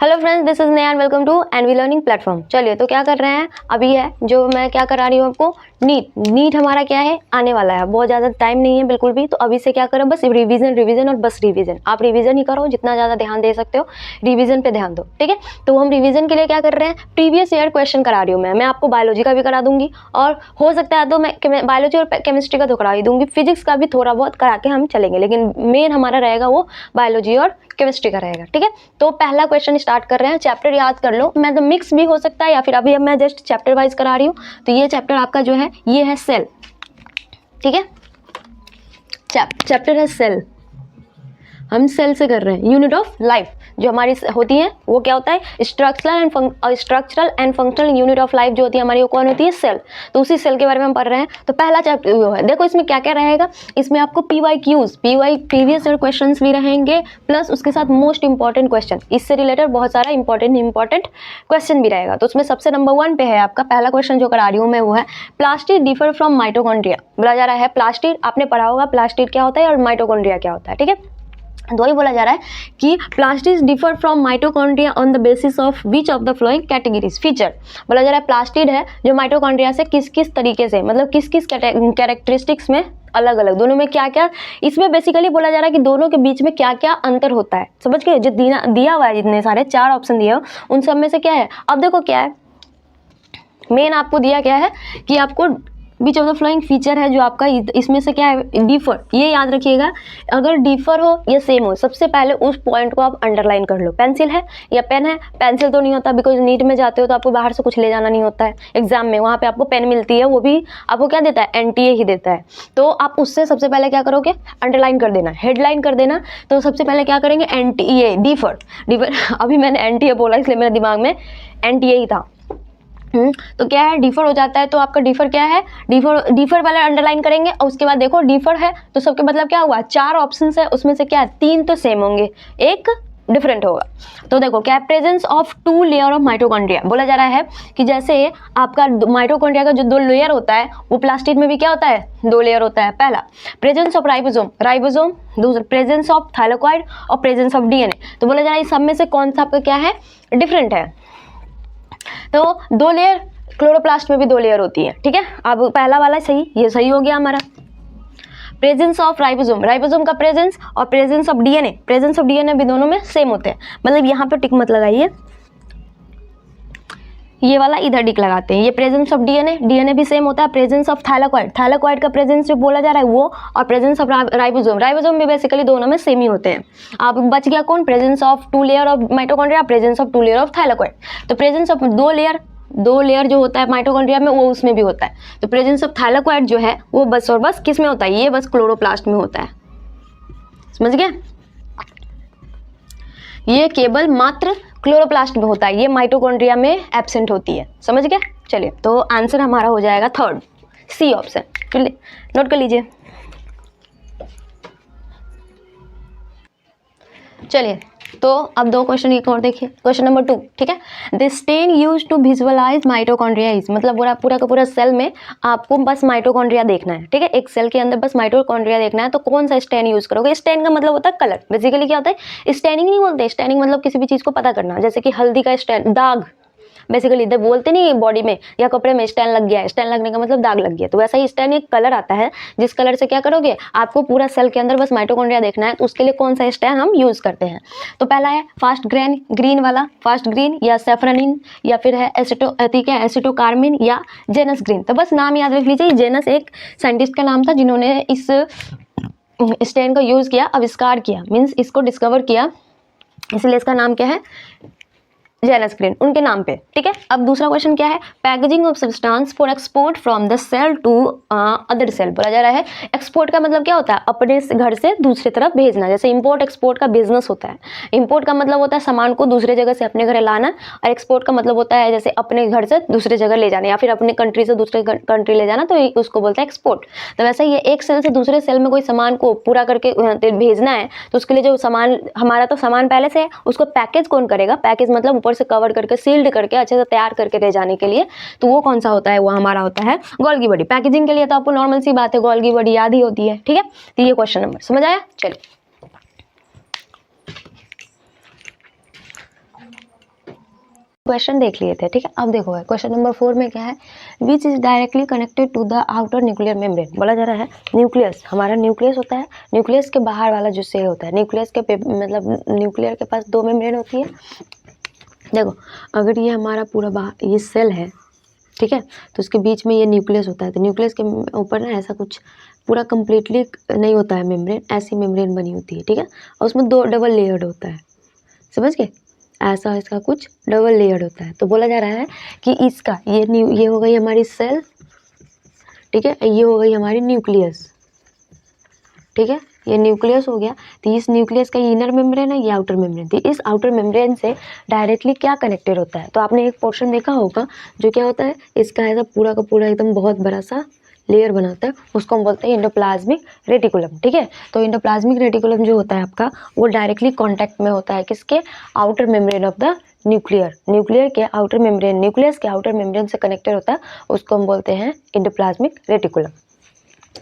Hello friends, this is Neha and welcome to NV learning platform. चलिए, तो क्या कर रहे हैं अभी है जो मैं क्या करा रही हूँ आपको, नीट हमारा क्या है आने वाला है, बहुत ज़्यादा टाइम नहीं है बिल्कुल भी। तो अभी से क्या करो, बस रिवीजन और बस रिवीजन। आप रिवीजन ही करो, जितना ज़्यादा ध्यान दे सकते हो रिवीजन पे ध्यान दो, ठीक है। तो हम रिवीजन के लिए क्या कर रहे हैं, प्रीवियस ईयर क्वेश्चन करा रही हूँ मैं आपको बायोलॉजी का भी करा दूंगी, और हो सकता है तो मैं बायोलॉजी और केमिस्ट्री का तो करा ही दूंगी, फिजिक्स का भी थोड़ा बहुत करा के हम चलेंगे, लेकिन मेन हमारा रहेगा वो बायोलॉजी और केमिस्ट्री का रहेगा, ठीक है। तो पहला क्वेश्चन स्टार्ट कर रहे हैं, चैप्टर याद कर लो, मैं तो मिक्स भी हो सकता है या फिर अभी अब मैं जस्ट चैप्टर वाइज करा रही हूँ। तो ये चैप्टर आपका जो है ये है सेल, ठीक है। चैप्टर है सेल, हम सेल से कर रहे हैं। यूनिट ऑफ लाइफ जो हमारी होती है वो क्या होता है, structural and functional unit of life जो होती है हमारी, वो कौन होती है, सेल। तो उसी सेल के बारे में हम पढ़ रहे हैं। तो पहला चैप्टर वो है, देखो इसमें क्या क्या रहेगा। इसमें आपको PYQs प्रीवियस ईयर क्वेश्चंस भी रहेंगे, प्लस उसके साथ मोस्ट इंपॉर्टेंट क्वेश्चन, इससे रिलेटेड बहुत सारा इंपॉर्टेंट क्वेश्चन भी रहेगा। तो उसमें सबसे नंबर 1 पे है आपका पहला क्वेश्चन जो करा रही हूँ मैं, वो है प्लास्टिड डिफर फ्रॉम माइटोकॉन्ड्रिया। बोला जा रहा है प्लास्टिड, आपने पढ़ा होगा प्लास्टिड क्या होता है और माइटोकॉन्ड्रिया क्या होता है, ठीक है। दो ही बोला जा रहा है कि plastid differ from mitochondria on the basis of which of the flowing categories feature. बोला जा रहा है प्लास्टिड है जो माइटोकॉन्ड्रिया से किस किस तरीके से, मतलब किस किस कैरेक्टरिस्टिक्स में अलग अलग, दोनों में क्या क्या, इसमें बेसिकली बोला जा रहा है कि दोनों के बीच में क्या क्या अंतर होता है। समझ गए, जो दिया हुआ है, जितने सारे 4 ऑप्शन दिए हो उन सब में से क्या है। अब देखो क्या है, मेन आपको दिया क्या है कि आपको बीच ऑफ द फ्लोइंग फीचर है जो आपका इसमें से क्या है, डिफर। ये याद रखिएगा, अगर डिफर हो या सेम हो, सबसे पहले उस पॉइंट को आप अंडरलाइन कर लो। पेंसिल है या पेन है, पेंसिल तो नहीं होता बिकॉज नीट में जाते हो तो आपको बाहर से कुछ ले जाना नहीं होता है एग्जाम में, वहाँ पे आपको पेन मिलती है, वो भी आपको क्या देता है, NTA ही देता है। तो आप उससे सबसे पहले क्या करोगे, अंडरलाइन कर देना, हेडलाइन कर देना। तो सबसे पहले क्या करेंगे, NTA डिफर। अभी मैंने NTA बोला इसलिए मेरे दिमाग में NTA ही था। तो क्या है, डिफर हो जाता है। तो आपका डिफर क्या है, डिफर वाला अंडरलाइन करेंगे, और उसके बाद देखो डिफर है तो सबके मतलब क्या हुआ, 4 ऑप्शन है, उसमें से क्या है 3 तो सेम होंगे, एक डिफरेंट होगा। तो देखो क्या, presence of 2 layer of mitochondria. बोला जा रहा है कि जैसे आपका माइटोकॉन्ड्रिया का जो 2 लेयर होता है, वो प्लास्टिड में भी क्या होता है, 2 लेयर होता है। पहला प्रेजेंस ऑफ राइबोसोम, दूसरा प्रेजेंस ऑफ थाइलाकॉइड और प्रेजेंस ऑफ DNA। तो बोला जा रहा है इस सब में से कौन सा आपका क्या है, डिफरेंट है। तो 2 लेयर, क्लोरोप्लास्ट में भी 2 लेयर होती है, ठीक है। अब पहला वाला सही, ये सही हो गया हमारा। प्रेजेंस ऑफ राइबोसोम का प्रेजेंस और प्रेजेंस ऑफ DNA भी दोनों में सेम होते हैं। मतलब यहाँ पे टिक मत लगाइए, ये वाला इधर टिक लगाते हैं। ये प्रेजेंस ऑफ DNA भी सेम होता है। प्रेजेंस ऑफ थाइलाकॉइड का प्रेजेंस जो बोला जा रहा है वो, और प्रेजेंस ऑफ राइबोसोम भी बेसिकली दोनों में सेम ही होते हैं। अब बच गया कौन, presence of 2 layer of mitochondria, presence of 2 layer of thylakoid. तो प्रेजेंस ऑफ 2 लेयर जो होता है माइटोकॉन्ड्रिया में, वो उसमें भी होता है। तो प्रेजेंस ऑफ थाइलाकॉइड जो है वो बस और बस किस में होता है, ये बस क्लोरोप्लास्ट में होता है। समझ गए, ये केवल मात्र क्लोरोप्लास्ट में होता है, ये माइटोकॉन्ड्रिया में एब्सेंट होती है। समझ गए। चलिए, तो आंसर हमारा हो जाएगा 3rd, C ऑप्शन। नोट कर लीजिए। चलिए, तो अब 2 क्वेश्चन एक और देखिए। क्वेश्चन नंबर 2, ठीक है। The stain use to visualise mitochondria is, मतलब पूरा का पूरा सेल में आपको बस माइटोकॉन्ड्रिया देखना है, ठीक है। एक सेल के अंदर बस माइटोकॉन्ड्रिया देखना है, तो कौन सा स्टेन यूज करोगे। स्टेन का मतलब होता है कलर, बेसिकली क्या होता है, स्टेनिंग नहीं बोलते, स्टेनिंग मतलब किसी भी चीज को पता करना, जैसे कि हल्दी का स्टेन, दाग, बेसिकली इधर बोलते नहीं बॉडी में या कपड़े में स्टैन लग गया है, स्टैन लगने का मतलब दाग लग गया। तो वैसा ही स्टैन एक कलर आता है, जिस कलर से क्या करोगे, आपको पूरा सेल के अंदर बस माइटोकॉन्ड्रिया देखना है, तो उसके लिए कौन सा स्टैन हम यूज करते हैं। तो पहला है फास्ट ग्रीन वाला, फास्ट ग्रीन या सेफ्रनिन, या फिर है एसिटोकार्मिन या जेनस ग्रीन। तो बस नाम याद रख लीजिए, जेनस एक साइंटिस्ट का नाम था जिन्होंने इस स्टैन का यूज किया, आविष्कार किया, मीन्स इसको डिस्कवर किया, इसलिए इसका नाम क्या है, जेनस ग्रीन, उनके नाम पे, ठीक है। अब दूसरा क्वेश्चन क्या है, packaging of substance for export from the cell to other cell. बोला जा रहा है एक्सपोर्ट का मतलब क्या होता है, अपने घर से दूसरे तरफ भेजना, जैसे इंपोर्ट एक्सपोर्ट का बिजनेस होता है। इंपोर्ट का मतलब होता है सामान को दूसरे जगह से अपने घर लाना, और एक्सपोर्ट का मतलब होता है जैसे अपने घर से दूसरे जगह ले जाना, या फिर अपने कंट्री से दूसरे कंट्री ले जाना, तो उसको बोलते हैं एक्सपोर्ट। तो वैसे ये एक सेल से दूसरे सेल में कोई सामान को पूरा करके भेजना है, तो उसके लिए जो सामान, हमारा तो सामान पहले से है, उसको पैकेज कौन करेगा, पैकेज मतलब ऊपर से कवर करके सील्ड करके अच्छे से तैयार करके ले जाने के लिए, तो वो कौन सा होता है, वो हमारा होता है गोल्गी बॉडी। पैकेजिंग के लिए तो आपको नॉर्मल सी बात है, गोल्गी बॉडी याद ही होती है, ठीक है। तो ये क्वेश्चन नंबर समझ आया। चलिए, क्वेश्चन देख लिए थे, ठीक है। अब देखो क्वेश्चन नंबर 4 में क्या है, which is directly connected to the outer nuclear membrane. बोला जा रहा है न्यूक्लियस, हमारा न्यूक्लियस होता है, न्यूक्लियस के बाहर वाला जो सेल होता है, न्यूक्लियस के मतलब न्यूक्लियर के पास 2 मेम्ब्रेन होती है। देखो अगर ये हमारा पूरा ये सेल है, ठीक है, तो उसके बीच में ये न्यूक्लियस होता है, तो न्यूक्लियस के ऊपर ना ऐसा कुछ पूरा कंप्लीटली नहीं होता है मेम्ब्रेन, ऐसी मेम्ब्रेन बनी होती है, ठीक है, और उसमें 2 डबल लेयर्ड होता है, समझ गए, ऐसा इसका कुछ डबल लेयर्ड होता है। तो बोला जा रहा है कि इसका ये हो गई हमारी सेल, ठीक है, ये हो गई हमारी न्यूक्लियस, ठीक है, ये न्यूक्लियस हो गया। तो इस न्यूक्लियस का इनर मेम्ब्रेन है, ये आउटर मेम्ब्रेन, तो इस आउटर मेम्ब्रेन से डायरेक्टली क्या कनेक्टेड होता है, तो आपने एक पोर्शन देखा होगा जो क्या होता है, इसका ऐसा पूरा का पूरा एकदम बहुत बड़ा सा लेयर बनाता है, उसको हम बोलते हैं इंडोप्लाज्मिक रेटिकुलम, ठीक है। तो इंडोप्लाज्मिक रेटिकुलम जो होता है आपका, वो डायरेक्टली कॉन्टैक्ट में होता है किसके, outer membrane of the nuclear के आउटर मेम्ब्रेन, न्यूक्लियस के आउटर मेम्ब्रेन से कनेक्टेड होता है, उसको हम बोलते हैं इंडोप्लाज्मिक रेटिकुलम,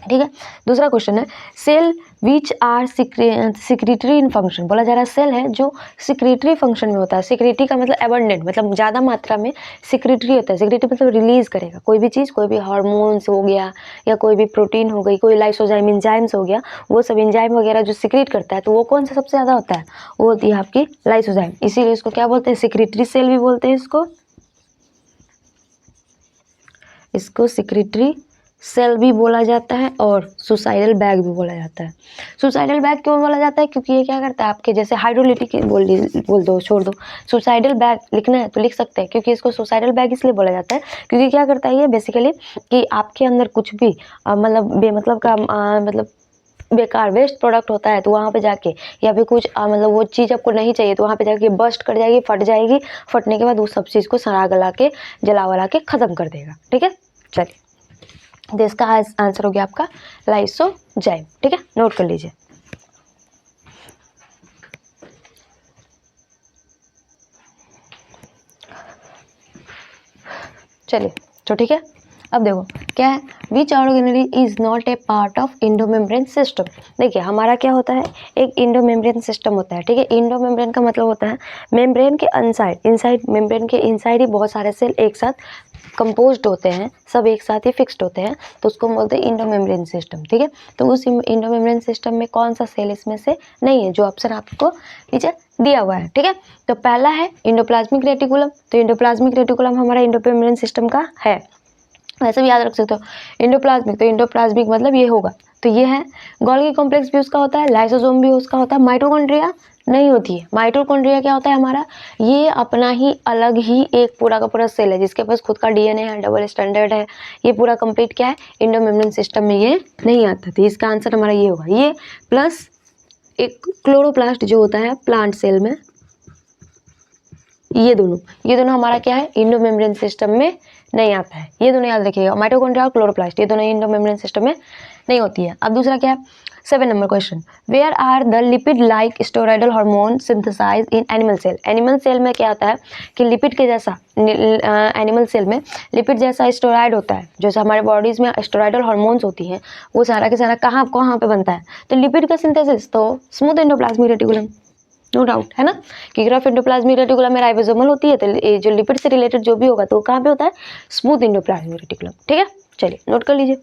ठीक है। दूसरा क्वेश्चन है, cell which are secretory in function. बोला जा रहा है सेल है जो सिक्रेटरी फंक्शन में होता है, सिक्रेटरी का मतलब एबंडेंट, मतलब ज़्यादा मात्रा में सिक्रेटरी होता है, सिक्रेटरी मतलब रिलीज करेगा कोई भी चीज़, कोई भी हार्मोन्स हो गया या कोई भी प्रोटीन हो गई, कोई लाइसोजाइम इंजाइम्स हो गया, वो सब इंजाइम वगैरह जो सिक्रेट करता है, तो वो कौन सा सबसे ज़्यादा होता है, वो होती है आपकी लाइसोजाइम, इसीलिए इसको क्या बोलते हैं, सिक्रेटरी सेल भी बोलते हैं इसको सिक्रेटरी सेल भी बोला जाता है और सुसाइडल बैग भी बोला जाता है। सुसाइडल बैग क्यों बोला जाता है, क्योंकि ये क्या करता है आपके जैसे हाइड्रोलिटिक बोल दो, छोड़ दो, सुसाइडल बैग लिखना है तो लिख सकते हैं, क्योंकि इसको सुसाइडल बैग इसलिए बोला जाता है क्योंकि क्या करता है ये बेसिकली कि आपके अंदर कुछ भी मतलब बेमतलब का मतलब बेकार वेस्ट प्रोडक्ट होता है, तो वहाँ पे जाके या फिर कुछ मतलब वो चीज़ आपको नहीं चाहिए तो वहाँ पे जाके बस्ट कर जाएगी, फट जाएगी, फटने के बाद उस सब चीज़ को सड़ा गला के जला वला के ख़त्म कर देगा, ठीक है। चलिए, तो इसका आंसर हो गया आपका लाइसोजाइम, ठीक है, नोट कर लीजिए। चलिए तो ठीक है, अब देखो क्या है, which organelle is not a part of endomembrane system. देखिए हमारा क्या होता है, एक इंडोमेम्ब्रेन सिस्टम होता है, ठीक है। इंडोमेम्ब्रेन का मतलब होता है मेम्ब्रेन के इनसाइड मेम्ब्रेन के इनसाइड ही बहुत सारे सेल एक साथ कंपोज्ड होते हैं, सब एक साथ ही फिक्स्ड होते हैं, तो उसको हम बोलते हैं इंडोमेम्ब्रेन सिस्टम, ठीक है। तो उस इंडोमेम्ब्रेन सिस्टम में कौन सा सेल इसमें से नहीं है, जो ऑप्शन आपको नीचे दिया हुआ है, ठीक है। तो पहला है इंडोप्लाज्मिक रेटिकुलम, तो इंडोप्लाज्मिक रेटिकुलम हमारा इंडोमेम्ब्रेन सिस्टम का है, वैसे भी याद रख सकते हो। इंडोप्लाज्मिक, तो इंडोप्लाज्मिक मतलब ये होगा, तो ये है। गोल्गी कॉम्प्लेक्स भी उसका होता है, लाइसोसोम भी उसका होता है, माइटोकॉन्ड्रिया नहीं होती है। माइटोकॉन्ड्रिया क्या होता है हमारा, ये अपना ही अलग ही एक पूरा का पूरा सेल है जिसके पास खुद का डीएनए है, डबल स्टैंडर्ड है, ये पूरा कंप्लीट क्या है, इंडोमेम्ब्रेन सिस्टम में ये नहीं आता, तो इसका आंसर हमारा ये होगा, ये प्लस एक क्लोरोप्लास्ट जो होता है प्लांट सेल में, ये दोनों हमारा क्या है, इंडोमेम्ब्रेन सिस्टम में नहीं आता है, ये दोनों याद रखिएगा, माइटोकॉन्ड्रिया और क्लोरोप्लास्ट, ये दोनों इंडोमेम्ब्रेन सिस्टम में नहीं होती है। अब दूसरा क्या है, 7 number question, where are the lipid like steroidal hormone synthesize in animal cell. Animal cell में क्या होता है कि लिपिड के जैसा एनिमल सेल में लिपिड जैसा स्टेरॉयड होता है, जैसे हमारे बॉडीज में स्टेरॉयडल हार्मोन्स होती हैं, वो सारा के सारा कहाँ पे बनता है, तो लिपिड का सिंथेसिस तो smooth endoplasmic reticulum, no doubt है ना, कि ग्राफ एंडोप्लाज्मिक रेटिकुलम में राइबोसोमल होती है, तो ये जो लिपिड से रिलेटेड जो भी होगा तो कहाँ पे होता है, स्मूथ एंडोप्लाज्मिक रेटिकुलम, ठीक है। चलिए नोट कर लीजिए।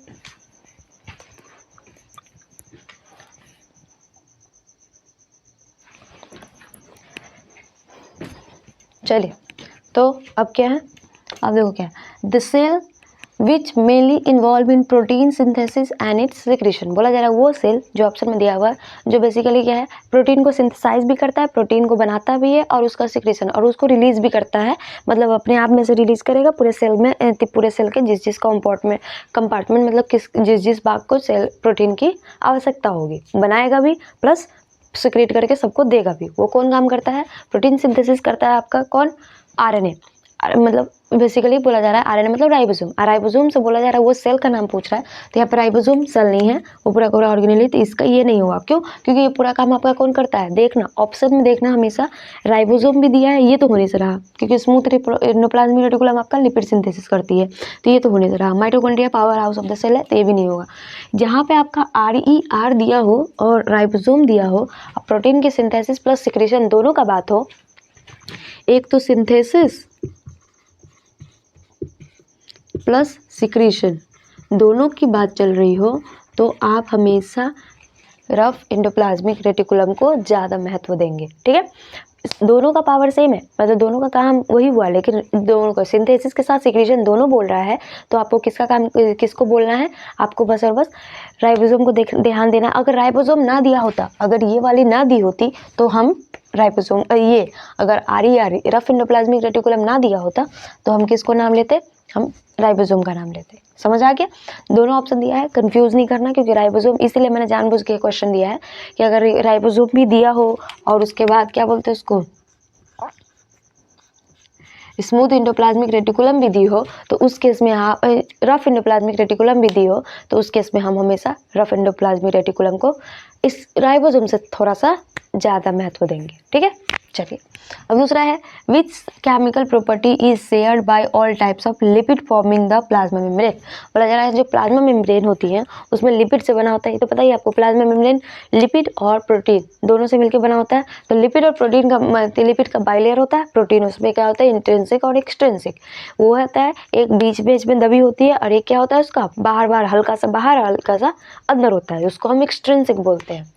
चलिए तो अब क्या है, अब देखो क्या है, the cell which mainly involve in protein synthesis and its secretion. बोला जा रहा है वो सेल जो ऑप्शन में दिया हुआ है जो बेसिकली क्या है, प्रोटीन को सिंथेसाइज भी करता है, प्रोटीन को बनाता भी है और उसका सिक्रीशन और उसको रिलीज भी करता है, मतलब अपने आप में से रिलीज करेगा पूरे सेल में, पूरे सेल के जिस कंपार्टमेंट मतलब जिस भाग को सेल प्रोटीन की आवश्यकता होगी बनाएगा भी, प्लस सिक्रेट करके सबको देगा भी। वो कौन काम करता है, प्रोटीन सिंथेसिस करता है आपका कौन, आरएनए, मतलब बेसिकली बोला जा रहा है आरएनए मतलब राइबोसोम, राइबोसोम से बोला जा रहा है, वो सेल का नाम पूछ रहा है, तो यहाँ पर राइबोसोम सेल नहीं है, वो पूरा पूरा ऑर्गेनेली, तो इसका ये नहीं होगा, क्यों, क्योंकि ये पूरा काम आपका कौन करता है, देखना ऑप्शन में देखना हमेशा, राइबोसोम भी दिया है, ये तो होने से रहा, क्योंकि स्मूथ एंडोप्लाज्मिक रेटिकुलम आपका लिपिड सिंथेसिस करती है, तो ये तो होने से रहा। Mitochondria power house of the cell है, तो ये भी नहीं होगा। जहाँ पे आपका RER दिया हो और राइबोसोम दिया हो, प्रोटीन की सिंथेसिस प्लस सिक्रेशन दोनों का बात हो, एक तो सिंथेसिस प्लस सिक्रीशन, दोनों की बात चल रही हो तो आप हमेशा रफ एंडोप्लाज्मिक रेटिकुलम को ज़्यादा महत्व देंगे। ठीक है, दोनों का पावर सेम है, मतलब दोनों का काम वही हुआ, लेकिन दोनों को सिंथेसिस के साथ सिक्रीशन दोनों बोल रहा है, तो आपको किसका काम किसको बोलना है, आपको बस और बस राइबोसोम को ध्यान देना। अगर राइबोसोम ना दिया होता, अगर ये वाली ना दी होती तो हम राइबोसोम ये अगर आरी रफ एंडोप्लाज्मिक रेटिकुलम ना दिया होता तो हम किसको नाम लेते, हम राइबोसोम का नाम लेते। समझ आ गया? दोनों ऑप्शन दिया है, कंफ्यूज नहीं करना, क्योंकि राइबोसोम इसीलिए मैंने जानबूझ के क्वेश्चन दिया है कि अगर राइबोसोम भी दिया हो और उसके बाद क्या बोलते हैं उसको, स्मूथ एंडोप्लाज्मिक रेटिकुलम भी दी हो, तो उस केस में रफ एंडोप्लाज्मिक रेटिकुलम भी दी हो, तो उस केस में हम हमेशा रफ एंडोप्लाज्मिक रेटिकुलम को इस राइबोसोम से थोड़ा सा ज़्यादा महत्व देंगे। ठीक है, चलिए अब दूसरा है, which chemical property is shared by all types of lipid forming the plasma membrane. बोला जा रहा है जो प्लाज्मा मेम्ब्रेन होती है उसमें लिपिड से बना होता है, ये तो पता ही आपको, प्लाज्मा मेम्ब्रेन लिपिड और प्रोटीन दोनों से मिलकर बना होता है। तो लिपिड और प्रोटीन का, लिपिड का बाइलेयर होता है, प्रोटीन उसमें क्या होता है, इंट्रिंसिक और एक्सट्रिंसिक। वो होता है एक बीच बीच में दबी होती है, और एक क्या होता है उसका बाहर बाहर हल्का सा बाहर हल्का सा अंदर होता है, उसको हम एक्सट्रिंसिक बोलते हैं।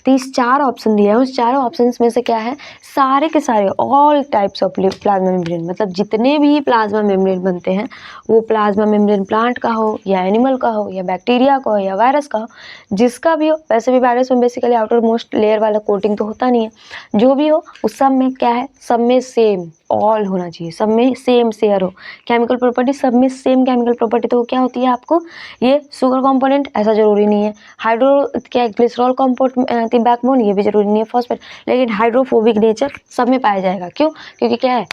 तो इस चार ऑप्शन दिए हैं, उस चारों ऑप्शंस में से क्या है, सारे के सारे all types of plasma membrane, मतलब जितने भी प्लाज्मा मेम्ब्रेन बनते हैं, वो प्लाज्मा मेम्ब्रेन प्लांट का हो या एनिमल का हो या बैक्टीरिया का हो या वायरस का हो, जिसका भी हो। वैसे भी वायरस में बेसिकली आउटर मोस्ट लेयर वाला कोटिंग तो होता नहीं है, जो भी हो उस सब में क्या है, सब में सेम ऑल होना चाहिए, सब में सेम शेयर हो केमिकल प्रॉपर्टी, सब में सेम केमिकल प्रॉपर्टी। तो क्या होती है आपको, ये शुगर कंपोनेंट ऐसा जरूरी नहीं है, हाइड्रो क्या ग्लिसरॉल कंपोनेंट बैकबोन ये भी जरूरी नहीं है, फॉस्फेट, लेकिन हाइड्रोफोबिक नेचर सब में पाया जाएगा। क्यों? क्योंकि क्या है,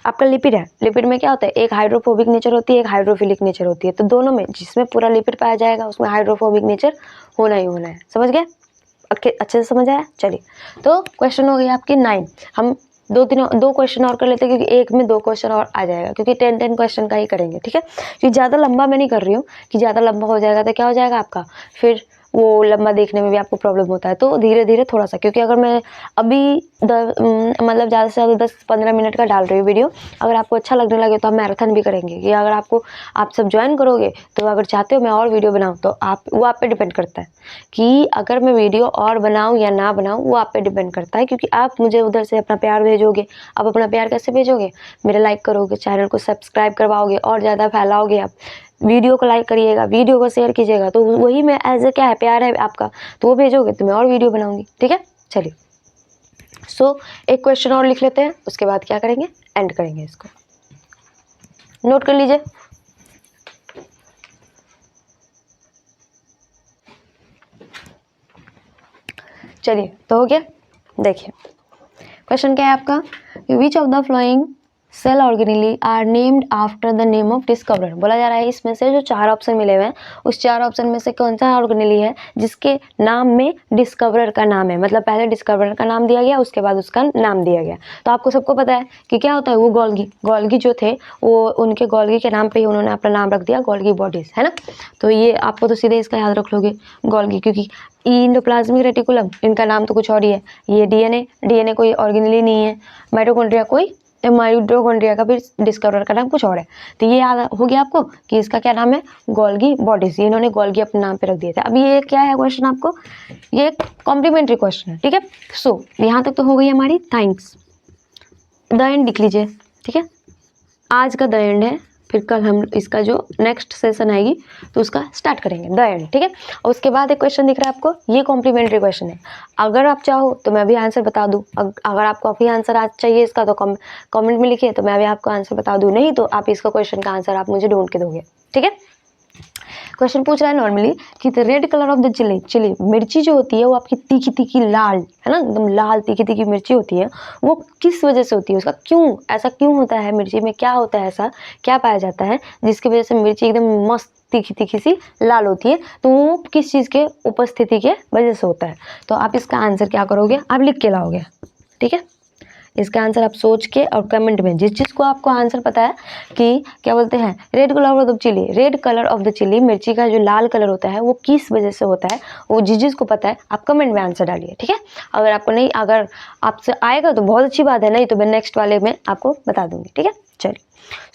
आपका लिपिड है, लिपिड में क्या होता है, एक हाइड्रोफोबिक नेचर होती है, एक हाइड्रोफिलिक नेचर होती है, तो दोनों में जिसमें पूरा लिपिड पाया जाएगा उसमें हाइड्रोफोबिक नेचर होना ही होना है। समझ गए? अच्छे से समझ आया? चलिए, तो क्वेश्चन हो गए आपके 9। हम दो क्वेश्चन और कर लेते हैं, क्योंकि एक में 2 क्वेश्चन और आ जाएगा, क्योंकि 10 क्वेश्चन का ही करेंगे। ठीक है, क्योंकि ज़्यादा लंबा मैं नहीं कर रही हूँ कि ज़्यादा लंबा हो जाएगा तो क्या हो जाएगा आपका, फिर वो लंबा देखने में भी आपको प्रॉब्लम होता है। तो धीरे धीरे थोड़ा सा, क्योंकि अगर मैं अभी मतलब ज़्यादा से ज़्यादा 10-15 मिनट का डाल रही हूँ वीडियो, अगर आपको अच्छा लगने लगे तो हम मैराथन भी करेंगे, कि अगर आप सब ज्वाइन करोगे तो अगर चाहते हो मैं और वीडियो बनाऊँ तो वो आप पे डिपेंड करता है कि अगर मैं वीडियो और बनाऊँ या ना बनाऊँ, वो आप पे डिपेंड करता है, क्योंकि आप मुझे उधर से अपना प्यार भेजोगे। आप अपना प्यार कैसे भेजोगे, मेरे लाइक करोगे, चैनल को सब्सक्राइब करवाओगे और ज़्यादा फैलाओगे, आप वीडियो को लाइक करिएगा, वीडियो को शेयर कीजिएगा, तो वही मैं एज ए क्या है, प्यार है आपका, तो वो भेजोगे तो मैं और वीडियो बनाऊंगी। ठीक है, चलिए एक क्वेश्चन और लिख लेते हैं, उसके बाद क्या करेंगे, एंड करेंगे। इसको नोट कर लीजिए। चलिए, तो हो गया। देखिए क्वेश्चन क्या है आपका, which of the following cell organelle are named after the name of discoverer. बोला जा रहा है इसमें से जो 4 ऑप्शन मिले हुए हैं, उस 4 ऑप्शन में से कौन सा ऑर्गेनेली है जिसके नाम में डिस्कवरर का नाम है, मतलब पहले डिस्कवरर का नाम दिया गया, उसके बाद उसका नाम दिया गया। तो आपको सबको पता है कि क्या होता है, वो गोल्गी जो थे, वो उनके गोल्गी के नाम पर ही उन्होंने अपना नाम रख दिया, गोल्गी बॉडीज, है ना। तो ये आपको तो सीधे इसका याद रख लोगे, गोल्गी, क्योंकि एंडोप्लाज्मिक रेटिकुलम, इनका नाम तो कुछ और ही है। ये डीएनए कोई ऑर्गेनेली नहीं है, माइटोकॉन्ड्रिया का भी डिस्कवरर का नाम कुछ और है। तो ये याद हो गया आपको कि इसका क्या नाम है, गोल्गी बॉडीज, ये इन्होंने गोल्गी अपने नाम पे रख दिए थे। अब ये क्या है क्वेश्चन आपको, ये कॉम्प्लीमेंट्री क्वेश्चन है। ठीक है, सो यहाँ तक तो हो गई हमारी, थैंक्स। द एंड लिख लीजिए। ठीक है, आज का द एंड है, फिर कल हम इसका जो नेक्स्ट सेशन आएगी तो उसका स्टार्ट करेंगे, द एंड। ठीक है, और उसके बाद एक क्वेश्चन दिख रहा है आपको, ये कॉम्प्लीमेंट्री क्वेश्चन है। अगर आप चाहो तो मैं अभी आंसर बता दूं, अगर आपको अभी आंसर आज चाहिए इसका तो कमेंट में लिखिए, तो मैं अभी आपको आंसर बता दूं, नहीं तो आप इसका क्वेश्चन का आंसर आप मुझे ढूंढ के दोगे। ठीक है, क्वेश्चन पूछ रहा है नॉर्मली कि the red colour of the chilli, मिर्ची जो होती है वो आपकी तीखी तीखी लाल, है ना, एकदम लाल तीखी तीखी मिर्ची होती है, वो किस वजह से होती है, उसका क्यों ऐसा क्यों होता है, मिर्ची में क्या होता है, ऐसा क्या पाया जाता है जिसकी वजह से मिर्ची एकदम मस्त तीखी तीखी सी लाल होती है, तो वो किस चीज़ के उपस्थिति के वजह से होता है। तो आप इसका आंसर क्या करोगे, आप लिख के लाओगे। ठीक है, इसका आंसर आप सोच के और कमेंट में जिस चीज़ को आपको आंसर पता है कि क्या बोलते हैं red colour of the chilli, red colour of the chilli, मिर्ची का जो लाल कलर होता है वो किस वजह से होता है, वो जिस चीज़ को पता है आप कमेंट में आंसर डालिए, ठीक है। अगर आपको नहीं, अगर आपसे आएगा तो बहुत अच्छी बात है, नहीं तो मैं नेक्स्ट वाले में आपको बता दूंगी, ठीक है। चलिए,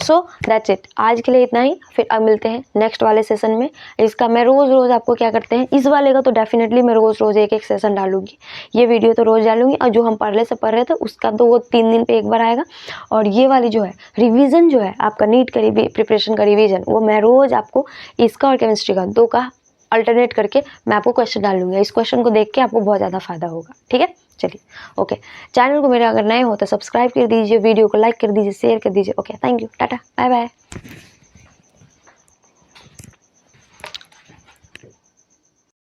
सो दैट्स इट, आज के लिए इतना ही। फिर अब मिलते हैं नेक्स्ट वाले सेशन में। इसका मैं रोज़ आपको क्या करते हैं, इस वाले का तो डेफिनेटली मैं रोज़ एक सेशन डालूंगी, ये वीडियो तो रोज़ डालूंगी। और जो हम पहले से पढ़ रहे थे उसका तो वो 3 दिन पे एक बार आएगा। और ये वाली जो है रिवीजन जो है आपका नीट का प्रिपरेशन का रिवीजन, वो मैं रोज़ आपको इसका और केमिस्ट्री का 2 का अल्टरनेट करके मैं आपको क्वेश्चन डालूंगी। इस क्वेश्चन को देख के आपको बहुत ज़्यादा फायदा होगा, ठीक है। चलिए, ओके, चैनल को मेरे अगर नए हो तो सब्सक्राइब कर दीजिए, वीडियो को लाइक कर दीजिए, शेयर कर दीजिए। Okay, thank you, ta ta, bye bye.